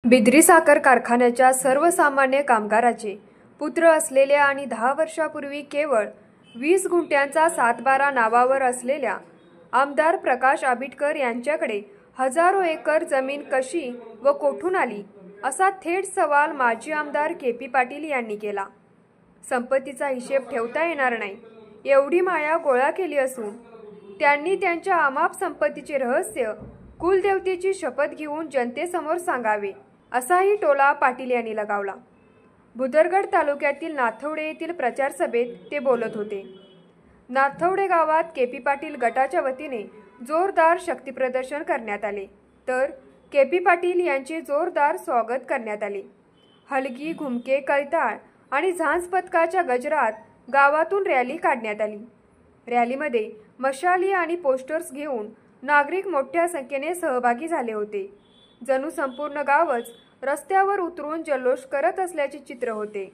बिद्री साखर कारखान्याच्या सर्वसामान्य कामगाराचे पुत्र असलेल्या आणि 10 वर्षापूर्वी केवळ 20 गुंठ्यांचा सातबारा नावावर असलेल्या आमदार प्रकाश आबिटकर यांच्याकडे हजारो एकर जमीन कशी व कोठून आली असा थेट सवाल माजी आमदार के.पी. पाटील यांनी केला। संपत्तीचा हिशेब ठेवता येणार नाही एवढी माया गोळा केली असून त्यांनी त्यांच्या अमाप संपत्तीचे रहस्य कुलदेवतेची शपथ घेऊन जनतेसमोर सांगावे असाही टोला पाटील यांनी लगावला। भुदरगड तालुक्यातील नाथवडे येथील प्रचार सभेत ते बोलत होते। नाथवडे गावात के.पी. पाटील गटाच्या वतीने जोरदार शक्तीप्रदर्शन करण्यात आले तर के.पी. पाटील यांचे जोरदार स्वागत करण्यात आले। हलगी, घुमके, कळताळ आणि झांज पथकाच्या गजरात गावातून रॅली काढण्यात आली। रॅलीमध्ये मशाली आणि पोस्टर्स घेऊन नागरिक मोठ्या संख्येने सहभागी झाले होते। जणू संपूर्ण गावच रस्त्यावर उतरून जल्लोष करत असल्याचे चित्र होते।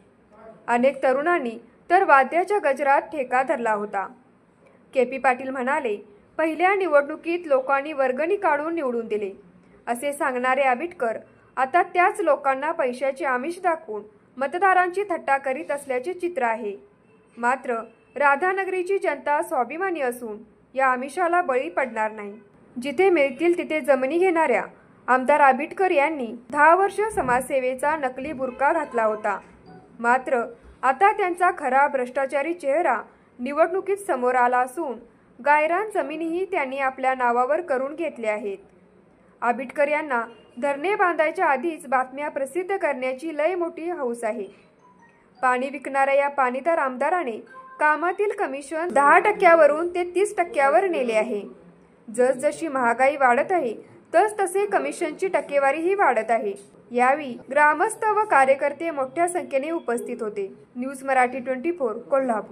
अनेक तरुणांनी तर वाद्याच्या गजरात ठेका धरला होता। के.पी. पाटील म्हणाले, पहिल्या निवडणुकीत लोकांनी वर्गणी काढून निवडून दिले असे सांगणारे आबिटकर आता त्याच लोकांना पैशाचे आमिष दाखवून मतदारांची थट्टा करीत असल्याचे चित्र आहे। मात्र राधानगरीची जनता स्वाभिमानी असून या आमिषाला बळी पडणार नाही। जिथे मिळतील तिथे जमिनी घेणाऱ्या आमदार आबिटकर यांनी 10 वर्ष समाजसेवेचा नकली बुरका घातला होता। मात्र आता त्यांचा खरा भ्रष्टाचारी चेहरा निवडणुकीत समोर आला असून गायरान जमिनीही त्यांनी आपल्या नावावर करून घेतल्या आहेत। आबिटकर यांना धरणे बांधायच्या आधीच बातम्या प्रसिद्ध करण्याची लय मोठी हौस आहे। पाणी विकणाऱ्या या पाणीदार आमदाराने कामातील कमिशन 10% ते 30% नेले आहे। जसजशी महागाई वाढत आहे तसे कमिशनची टक्केवारीही वाढत आहे। यावेळी ग्रामस्थ व कार्यकर्ते मोठ्या संख्येने उपस्थित होते। न्यूज मराठी 24 कोल्हापूर।